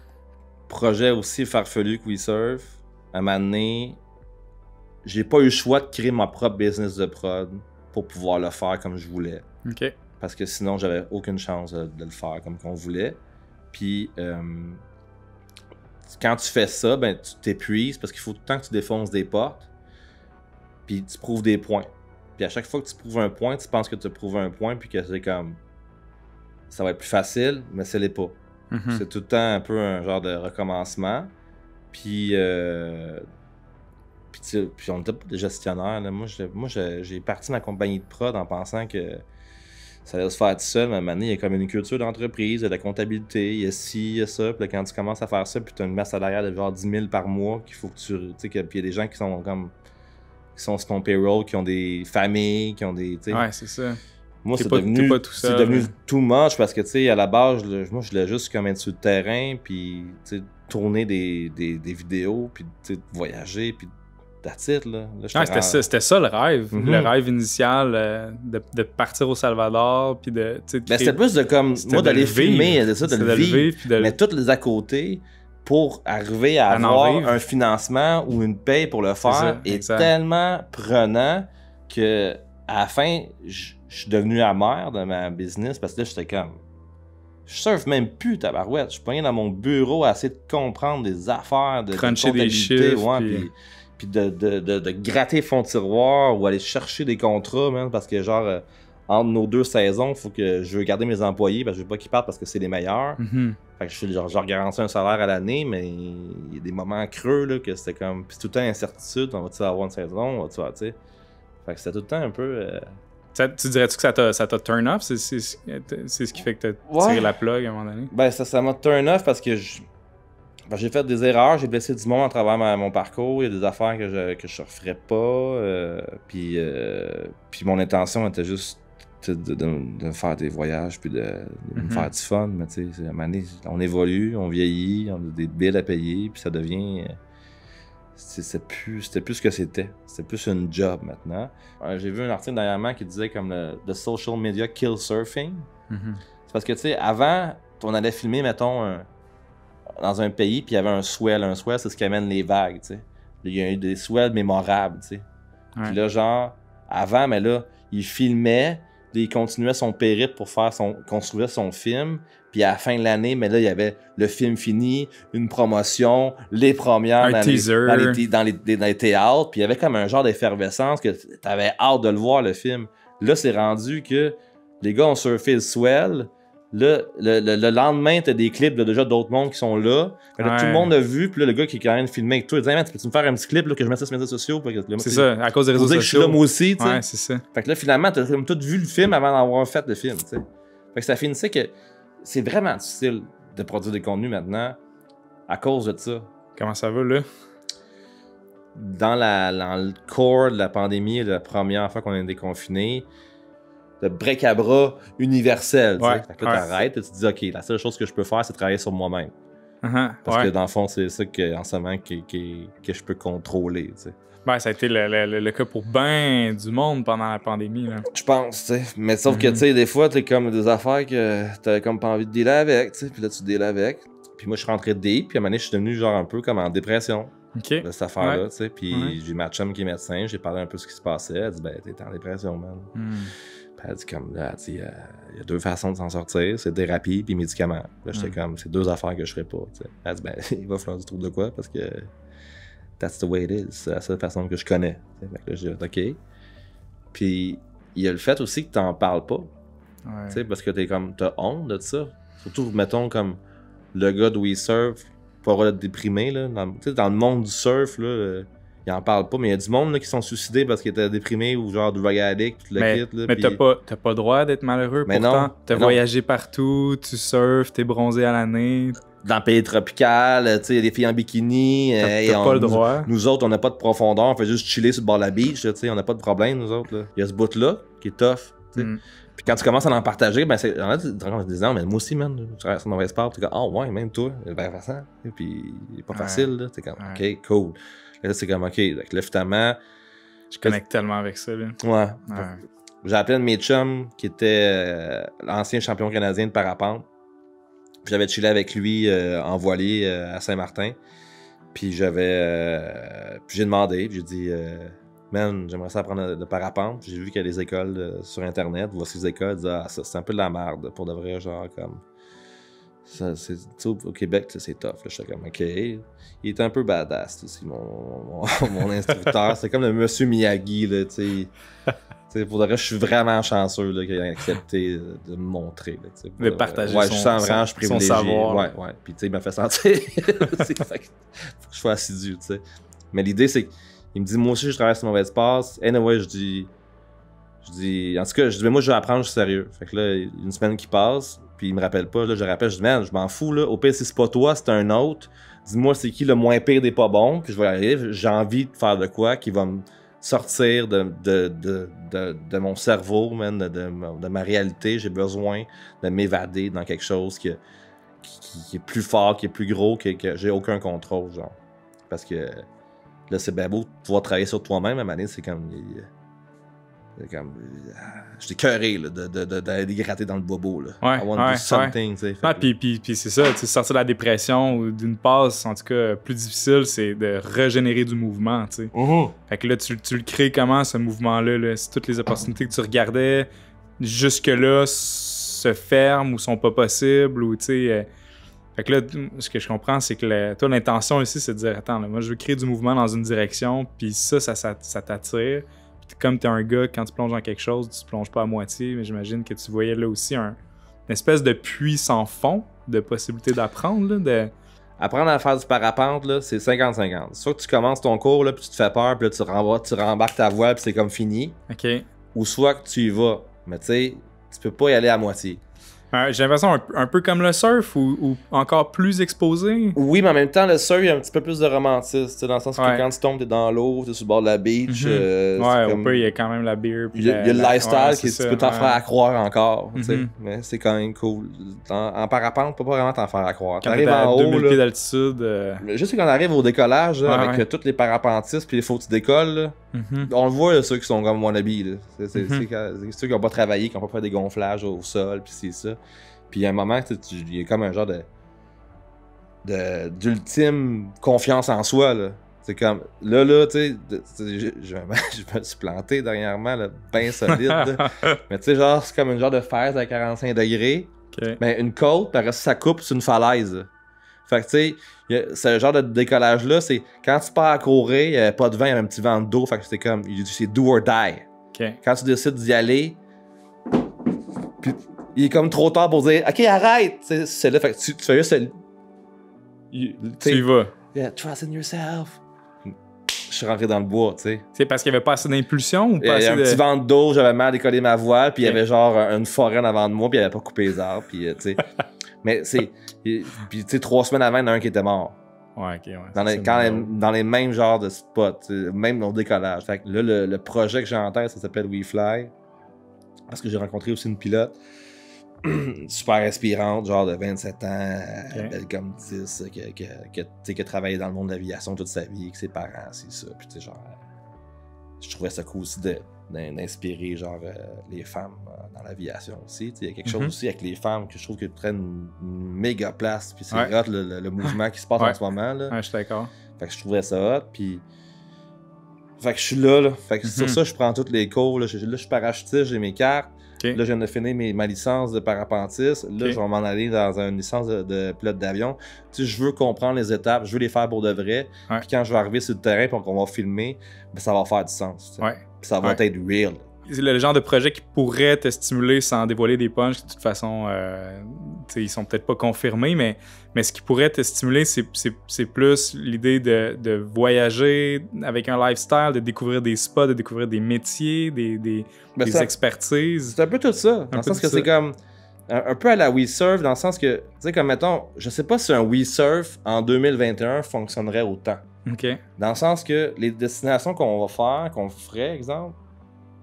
projets aussi farfelus que We Surf, à un moment donné, j'ai pas eu le choix de créer ma propre business de prod pour pouvoir le faire comme je voulais. OK. Parce que sinon, j'avais aucune chance de le faire comme qu'on voulait. Puis, quand tu fais ça, ben, tu t'épuises parce qu'il faut tout le temps que tu défonces des portes. Puis tu prouves des points. Puis à chaque fois que tu prouves un point, tu penses que tu as prouvé un point, puis que c'est comme... Ça va être plus facile, mais ce l'est pas. C'est tout le temps un peu un genre de recommencement. Puis on n'était pas des gestionnaires. Là. Moi, j'ai parti ma compagnie de prod en pensant que ça allait se faire tout seul. Mais à un moment donné, il y a comme une culture d'entreprise, il y a de la comptabilité, il y a ci, il y a ça. Puis là, quand tu commences à faire ça, puis tu as une masse salariale de genre 10 000 par mois, qu'il faut que tu sais, puis il y a des gens qui sont comme... qui sont sur ton payroll, qui ont des familles, qui ont des... Ouais, c'est ça. Moi, c'est c'est devenu too much parce que, tu sais, à la base, moi, je voulais juste comme être sur le terrain, puis, tu sais, tourner des vidéos, puis, tu sais, voyager, puis that's it, là. C'était ça le rêve. Le rêve initial de partir au Salvador, puis de... C'était plus de comme, moi, d'aller filmer, de le vivre, mais toutes les à côté, pour arriver à avoir un financement ou une paye pour le faire, est tellement prenant que à la fin, je suis devenu amer de ma business parce que là, j'étais comme... Je surfe même plus, tabarouette. Je suis pas dans mon bureau à essayer de comprendre des affaires, de cruncher des chiffres, puis de gratter fond de tiroir ou aller chercher des contrats, man, parce que genre, entre nos 2 saisons, faut que je veux garder mes employés parce que je veux pas qu'ils partent parce que c'est les meilleurs. Fait que je leur garantis un salaire à l'année, mais il y a des moments creux, là, que c'était comme... Puis c'est tout le temps incertitude, on va-tu avoir une saison, on va-tu avoir, tu sais... Fait que c'était tout le temps un peu... Tu dirais-tu que ça t'a turn off? C'est ce qui fait que t'as tiré la plug à un moment donné? Ben, ça m'a turn off parce que j'ai fait des erreurs, j'ai blessé du monde à travers mon parcours, il y a des affaires que je referais pas, puis mon intention était juste de faire des voyages, puis de me faire du fun, mais tu sais, à un moment donné, on évolue, on vieillit, on a des billes à payer, puis ça devient... C'était plus ce que c'était. C'était plus une job maintenant. J'ai vu un article dernièrement qui disait comme le social media kill surfing. C'est parce que, tu sais, avant, on allait filmer, mettons, dans un pays, puis il y avait un swell. Un swell, c'est ce qui amène les vagues, tu sais. Il y a eu des swells mémorables, tu sais. Puis là, genre, avant, mais là, il filmait, il continuait son périple pour construire son film. Puis à la fin de l'année, mais là, il y avait le film fini, une promotion, les premières dans les théâtres. Puis il y avait comme un genre d'effervescence que t'avais hâte de le voir, le film. Là, c'est rendu que les gars ont surfé le swell. Là, le lendemain, t'as des clips de déjà d'autres mondes qui sont là. Là tout le monde a vu. Puis là, le gars qui est quand même filmé avec toi, il dit hey, « Tu peux-me faire un petit clip là, que je mette ça sur les médias sociaux? » C'est ça, à cause des réseaux sociaux. Je suis là moi aussi, tu sais. Ouais, c'est ça. Fait que là, finalement, t'as comme tout vu le film avant d'avoir fait le film, tu sais. Fait que ça finissait que c'est vraiment difficile de produire des contenus maintenant à cause de ça. Comment ça va, là? Dans le core de la pandémie, la première fois qu'on est déconfiné, le break-à-bras universel. Fait que là, t'arrêtes et tu te dis, OK, la seule chose que je peux faire, c'est travailler sur moi-même. Parce que dans le fond, c'est ça en ce moment que je peux contrôler. T'sais. Ben, ça a été le cas pour ben du monde pendant la pandémie. Là. Je pense, tu sais. Mais sauf que, tu sais, des fois, t'es comme des affaires que t'as comme pas envie de dealer avec, tu sais. Puis là, tu deals avec. Puis moi, je suis rentré deep. Puis à un moment donné, je suis devenu genre un peu comme en dépression. De cette affaire-là, tu sais. Puis j'ai ma chum qui est médecin. J'ai parlé un peu de ce qui se passait. Elle dit, ben, t'es en dépression, man. Puis elle dit, comme là, il y a 2 façons de s'en sortir. C'est thérapie puis médicaments. Là, j'étais comme, c'est 2 affaires que je ferais pas, tu sais. Elle dit, ben, il va falloir du trouble de quoi parce que. That's the way it is. C'est la seule façon que je connais. Fait que là, je dis, OK. Puis, il y a le fait aussi que t'en parles pas. Parce que t'as honte de ça. Surtout, mettons, comme le gars d'où il surf, pas avoir d'être déprimé, là. Dans le monde du surf, là, il en parle pas, mais il y a du monde là, qui sont suicidés parce qu'ils étaient déprimés ou genre drug addict, tout le kit. Là, mais pis... t'as pas le droit d'être malheureux. Mais pourtant, t'as voyagé partout, tu surfes, t'es bronzé à l'année. Dans le pays tropical, tu sais, il y a des filles en bikini. T'as pas le droit. Nous autres, on n'a pas de profondeur, on fait juste chiller sur le bord de la beach, tu sais, on n'a pas de problème, nous autres. Là. Il y a ce bout-là qui est tough, tu sais. Puis quand tu commences à en partager, ben c'est. En fait, tu te rends compte en te disant, mais moi aussi, man, je traverse un mauvais sport, tu es comme, ah ouais, même toi, ben façon. Et puis, il est pas facile, là. T'es comme, ok, cool. Et là, c'est comme, ok, donc là, finalement. Je connecte tellement avec ça, là. Ouais. J'ai appelé un de mes chums qui était l'ancien champion canadien de parapente. Puis j'avais chillé avec lui en voilier à Saint-Martin. Puis puis j'ai demandé, puis j'ai dit, man, j'aimerais ça apprendre le parapente. J'ai vu qu'il y a des écoles sur Internet. Voici les écoles, disent, ah, ça, c'est un peu de la merde pour de vrai, genre comme. Ça, au Québec, c'est tough. J'étais comme, ok. Il était un peu badass aussi, mon instructeur. C'est comme le monsieur Miyagi, là, tu sais. Pour de vrai, je suis vraiment chanceux qu'il ait accepté de me montrer. Là, de partager je sens vraiment, je suis privilégié. Son savoir. Ouais. Puis, tu sais, il m'a fait sentir. Faut que je sois assidu, tu sais. Mais l'idée, c'est qu'il me dit, moi aussi, je travaille sur mauvaise passe. Anyway, je dis, en tout cas, je dis, mais moi, je vais apprendre, je suis sérieux. Fait que là, une semaine qui passe, puis il me rappelle pas. Là, je rappelle, je dis, man, je m'en fous, là. Au pire, si c'est pas toi, c'est un autre. Dis-moi, c'est qui le moins pire des pas bons. Puis je vais arriver, j'ai envie de faire de quoi qui va sortir de mon cerveau, man, de ma réalité. J'ai besoin de m'évader dans quelque chose qui est plus fort, qui est plus gros, que j'ai aucun contrôle, genre. Parce que là, c'est bien beau de pouvoir travailler sur toi-même, à un moment donné, c'est comme... J'étais écœuré d'aller gratter dans le bobo. Là. Ouais, I want to do something. Puis c'est ça, sortir de la dépression ou d'une passe, en tout cas, plus difficile, c'est de régénérer du mouvement. Fait que là, tu le crées comment, ce mouvement-là? Là? Si toutes les opportunités que tu regardais jusque-là se ferment ou sont pas possibles, ou tu sais... Fait que là, ce que je comprends, c'est que toi, l'intention ici, c'est de dire, attends, là, moi, je veux créer du mouvement dans une direction, puis ça t'attire. Comme tu es un gars, quand tu plonges dans quelque chose, tu plonges pas à moitié, mais j'imagine que tu voyais là aussi une espèce de puits sans fond de possibilité d'apprendre. Apprendre à faire du parapente, là, c'est 50-50. Soit que tu commences ton cours, là, puis tu te fais peur, puis là, tu rembarques ta voile, puis c'est comme fini. OK. Ou soit que tu y vas. Mais tu sais, tu peux pas y aller à moitié. J'ai l'impression un peu comme le surf ou encore plus exposé. Oui, mais en même temps, le surf, il y a un petit peu plus de romantisme. Dans le sens que quand tu tombes, t'es dans l'eau, t'es sur le bord de la beach. Au peu, il y a quand même la beer. Il y a le lifestyle qui tu peux t'en faire à croire encore. Mais c'est quand même cool. En parapente, tu peux pas vraiment t'en faire à croire. Quand t'arrives en haut, 2000 pieds d'altitude. Juste quand on arrive au décollage, avec tous les parapentistes, puis il faut que tu décolles, on le voit, ceux qui sont comme wannabe. C'est ceux qui n'ont pas travaillé, qui n'ont pas fait des gonflages au sol, puis c'est ça. Puis il y a un moment, il y a comme un genre d'ultime confiance en soi, là. C'est comme, là, tu sais, je me suis planté dernièrement, là, bien solide. Mais tu sais, genre, c'est comme une genre de falaise à 45 degrés. Okay. Mais une côte, par ça coupe sur une falaise. Fait que tu sais, ce genre de décollage-là, c'est quand tu pars à courir, il n'y avait pas de vent, il y avait un petit vent d'eau. Fait que c'est comme, c'est do or die. Okay. Quand tu décides d'y aller, puis il est comme trop tard pour dire, OK, arrête! C'est là, fait que tu fais juste. Tu y vas. Yeah, trust in yourself. Je suis rentré dans le bois, tu sais. C'est parce qu'il n'y avait pas assez d'impulsion ou pas assez de... Il y a un petit vent d'eau, j'avais mal décollé ma voile, puis il y avait genre une forêt en avant de moi, puis il avait pas coupé les arbres, puis tu sais. Mais c'est. Puis tu sais, 3 semaines avant, il y en a un qui était mort. Ouais, ok, ouais. Dans les mêmes genres de spots, même au décollage. Fait que là, le projet que j'ai en tête, ça s'appelle We-Fly. Parce que j'ai rencontré aussi une pilote super inspirante, genre de 27 ans, belle comme 10, qui a travaillé dans le monde de l'aviation toute sa vie, avec ses parents, c'est ça. Puis tu sais, genre, je trouvais ça cool aussi d'inspirer, genre, les femmes dans l'aviation aussi. Il y a quelque chose aussi avec les femmes que je trouve qu'elles prennent une méga place, puis c'est hot le mouvement qui se passe en ce moment. Là. Ouais, je suis d'accord. Fait que je trouvais ça hot, puis... Fait que je suis là. Fait que sur ça, je prends tous les cours. Là, je suis parachutiste, j'ai mes cartes. Okay. Là, je viens de finir ma licence de parapentiste. Là, je vais m'en aller dans une licence de pilote d'avion. Tu sais, je veux comprendre les étapes, je veux les faire pour de vrai. Puis quand je vais arriver sur le terrain et qu'on va filmer, ben, ça va faire du sens. Puis ça va être real. C'est le genre de projet qui pourrait te stimuler sans dévoiler des punchs. De toute façon, ils sont peut-être pas confirmés, mais ce qui pourrait te stimuler, c'est plus l'idée de voyager avec un lifestyle, de découvrir des spots, de découvrir des métiers, des expertises. C'est un peu tout ça. Dans le sens que c'est comme un peu à la WeSurf, dans le sens que, tu sais, comme mettons, je sais pas si un WeSurf en 2021 fonctionnerait autant. Okay. Dans le sens que les destinations qu'on va faire, qu'on ferait, exemple,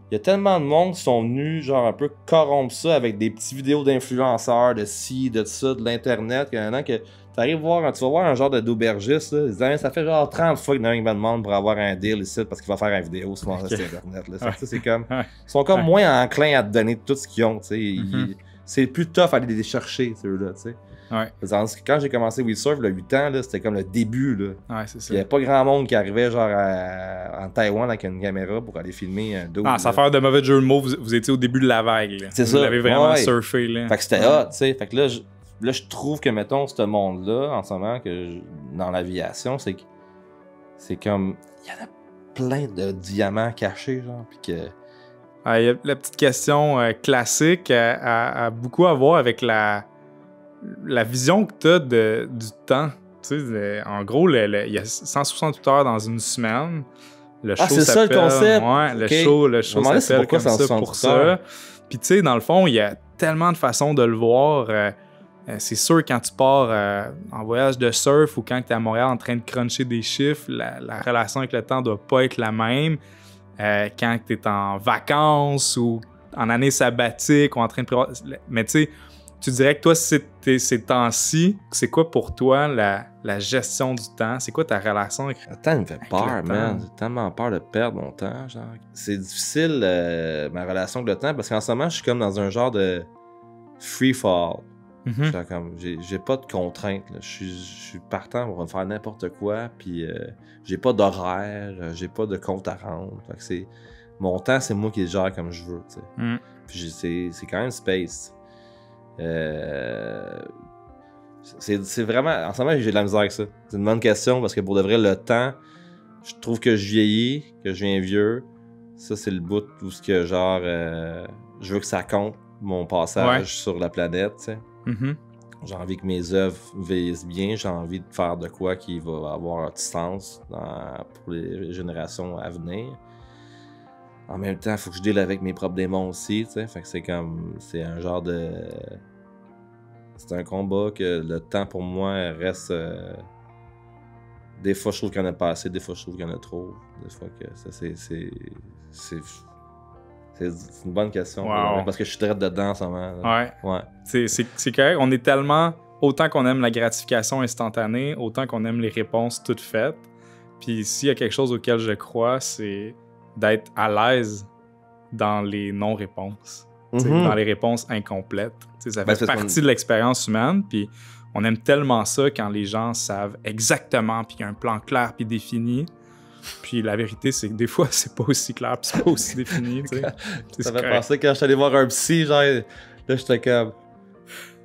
il y a tellement de monde qui sont venus, genre, un peu corrompre ça avec des petites vidéos d'influenceurs, de ci, de ça, de l'internet, que tu vas voir un genre d'aubergiste, là, ils disent, ça fait genre 30 fois qu'il y en a un qui me demande pour avoir un deal ici, parce qu'il va faire une vidéo sur internet. Là. C'est comme, ils sont comme moins enclins à te donner tout ce qu'ils ont, tu sais. C'est plus tough à aller les chercher, ceux-là, tu sais. Ouais. Quand j'ai commencé WeSurf, le 8 ans, c'était comme le début. Là. Ouais, c'est ça. Il n'y avait pas grand monde qui arrivait genre en Taïwan avec une caméra pour aller filmer un dos. Sans faire de mauvais jeu de mots, vous étiez au début de la vague. C'est ça. Vous l'avez vraiment surfé. Là. Fait que c'était hot, tu sais. Fait que là, je trouve que, mettons, ce monde-là, en ce moment, dans l'aviation, c'est comme... Il y en a plein de diamants cachés, genre, puis que... Il y a la petite question classique a beaucoup à voir avec la vision que tu as du temps. Tu sais, en gros, il y a 168 heures dans une semaine. Le show c'est ça le concept? Ouais, le show s'appelle comme ça pour ça. Puis tu sais, dans le fond, il y a tellement de façons de le voir. C'est sûr, quand tu pars en voyage de surf ou quand tu es à Montréal en train de cruncher des chiffres, la relation avec le temps doit pas être la même. quand tu es en vacances ou en année sabbatique ou en train de prévoir. Mais tu sais, tu dirais que toi, ces temps-ci, c'est quoi pour toi la gestion du temps? C'est quoi ta relation avec le temps? Il me fait peur, le man. temps? J'ai tellement peur de perdre mon temps. Genre. C'est difficile, ma relation avec le temps, parce qu'en ce moment, je suis comme dans un genre de free fall. Genre comme, j'ai pas de contraintes. Là. Je suis partant pour faire n'importe quoi, puis j'ai pas d'horaire, j'ai pas de compte à rendre. Fait que mon temps, c'est moi qui le gère comme je veux. Puis c'est quand même space. C'est vraiment... En ce moment, j'ai de la misère avec ça. C'est une bonne question, parce que pour de vrai, le temps, je trouve que je vieillis, que je viens vieux. Ça, c'est le bout où ce que genre... je veux que ça compte, mon passage sur la planète, tu sais. J'ai envie que mes œuvres vieillissent bien, j'ai envie de faire de quoi qui va avoir du sens pour les générations à venir. En même temps, il faut que je deal avec mes propres démons aussi, tu sais. Fait que c'est un genre de... C'est un combat que le temps pour moi reste... Des fois, je trouve qu'il y en a pas assez, des fois, je trouve qu'il y en a trop. Des fois que ça, c'est une bonne question. Wow. Parce que je suis très dedans en ce moment. Là. Ouais. C'est correct. On est tellement... Autant qu'on aime la gratification instantanée, autant qu'on aime les réponses toutes faites. Puis s'il y a quelque chose auquel je crois, c'est d'être à l'aise dans les non-réponses. Dans les réponses incomplètes. Ça fait partie de l'expérience humaine. Puis on aime tellement ça quand les gens savent exactement, puis qu'il y a un plan clair puis défini. Puis la vérité, c'est que des fois, c'est pas aussi clair puis c'est pas aussi défini. Ça fait penser quand je suis allé voir un psy, genre, là, j'étais comme...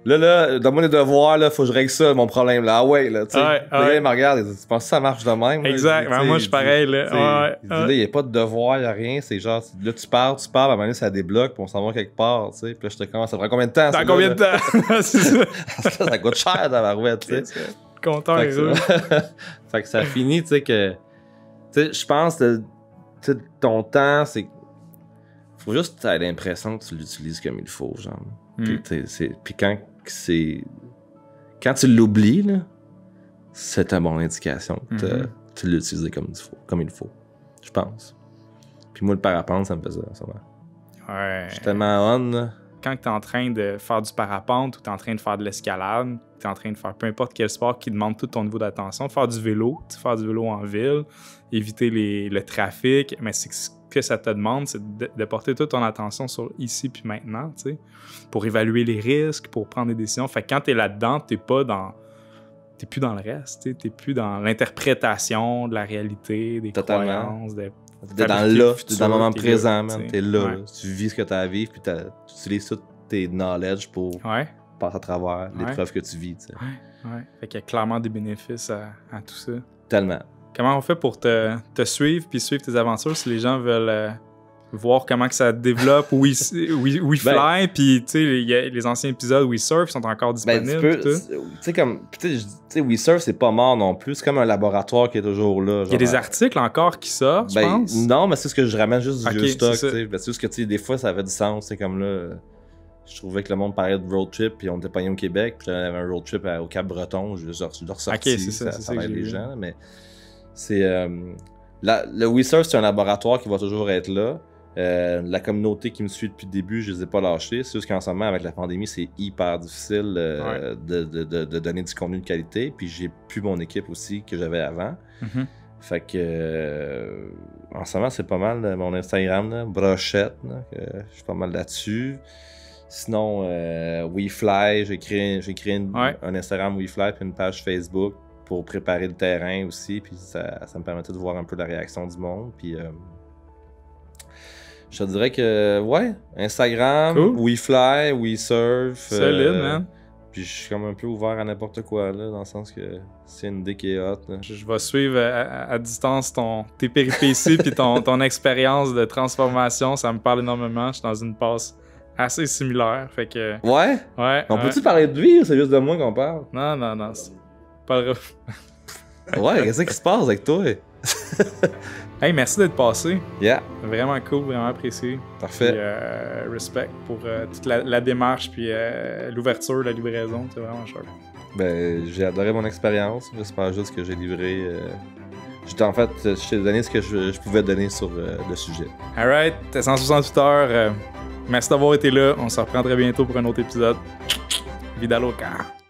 Là, donne-moi les devoirs, là, faut que je règle ça, mon problème, là. Ah ouais, là, tu sais. Le gars, il me regarde, il dit, tu penses que ça marche de même? Exact, là? Moi, je suis pareil, là. Il dit, là, il n'y a pas de devoir, il n'y a rien, c'est genre, là, tu parles, à un moment donné, ça débloque, puis on s'en va quelque part, tu sais. Puis là, j'étais comme, ça prend combien de temps? Dans combien de temps? C'est ça. Ça coûte cher, dans la rouette, tu sais. Content et heureux. Fait que ça finit, tu sais, que... Tu sais, je pense que ton temps, c'est... Faut juste que tu aies l'impression que tu l'utilises comme il faut, genre. Puis quand tu l'oublies, là, c'est une bonne indication que tu l'as utilisé comme il faut, je pense. Puis moi, le parapente, ça me faisait ça. Ouais. Je suis tellement on, là. Quand tu es en train de faire du parapente ou tu es en train de faire de l'escalade, tu es en train de faire peu importe quel sport qui demande tout ton niveau d'attention, faire du vélo en ville, éviter le trafic, mais c'est ce que ça te demande, c'est de porter toute ton attention sur ici puis maintenant, tu sais, pour évaluer les risques, pour prendre des décisions. Fait que quand tu es là-dedans, t'es plus dans le reste, t'es plus dans l'interprétation de la réalité, des croyances, t'es dans le moment présent, man. T'es là, tu vis ce que t'as à vivre, puis tu utilises tous tes knowledge pour passer à travers l'épreuve que tu vis, tu sais. Fait qu'il y a clairement des bénéfices à tout ça. Tellement. Comment on fait pour te suivre puis suivre tes aventures si les gens veulent voir comment que ça développe WeFly, puis tu sais, les anciens épisodes WeSurf sont encore disponibles. Tu sais, comme, WeSurf, c'est pas mort non plus. C'est comme un laboratoire qui est toujours là. Il y a des articles encore qui sortent, je pense. Non, mais c'est ce que je ramène juste du vieux stock. C'est juste que des fois, ça avait du sens. C'est comme là, je trouvais que le monde parlait de road trip, puis on était pogné au Québec, puis j'avais un road trip au Cap-Breton, je l'ai ressorti, ça aide les gens, mais c'est... le WeSurf, c'est un laboratoire qui va toujours être là. La communauté qui me suit depuis le début, je les ai pas lâchés. C'est juste qu'en ce moment, avec la pandémie, c'est hyper difficile de donner du contenu de qualité. Puis j'ai plus mon équipe aussi que j'avais avant. Fait que en ce moment, c'est pas mal mon Instagram, là, Brochette, là, je suis pas mal là-dessus. Sinon, WeFly, j'ai créé un Instagram WeFly puis une page Facebook pour préparer le terrain aussi. Puis ça me permettait de voir un peu la réaction du monde. Puis je te dirais que, Instagram, cool. WeFly, WeSurf. Solide, man. Puis je suis comme un peu ouvert à n'importe quoi, là, dans le sens que c'est une idée qui est hot. Là. Je vais suivre à distance tes péripéties puis ton expérience de transformation. Ça me parle énormément. Je suis dans une passe assez similaire. Fait que... Ouais? On peut-tu parler de lui ou c'est juste de moi qu'on parle? Non. C'est pas le... Ouais, qu'est-ce qui se passe avec toi? Hey, merci d'être passé. Yeah. Vraiment cool, vraiment apprécié. Parfait. Puis, respect pour toute la démarche puis l'ouverture, la livraison. C'est vraiment chouette. Ben, j'ai adoré mon expérience. J'espère juste que j'ai livré En fait, je t'ai donné ce que je pouvais donner sur le sujet. Alright, t'es 168 heures. Merci d'avoir été là. On se reprend très bientôt pour un autre épisode. Vida loca.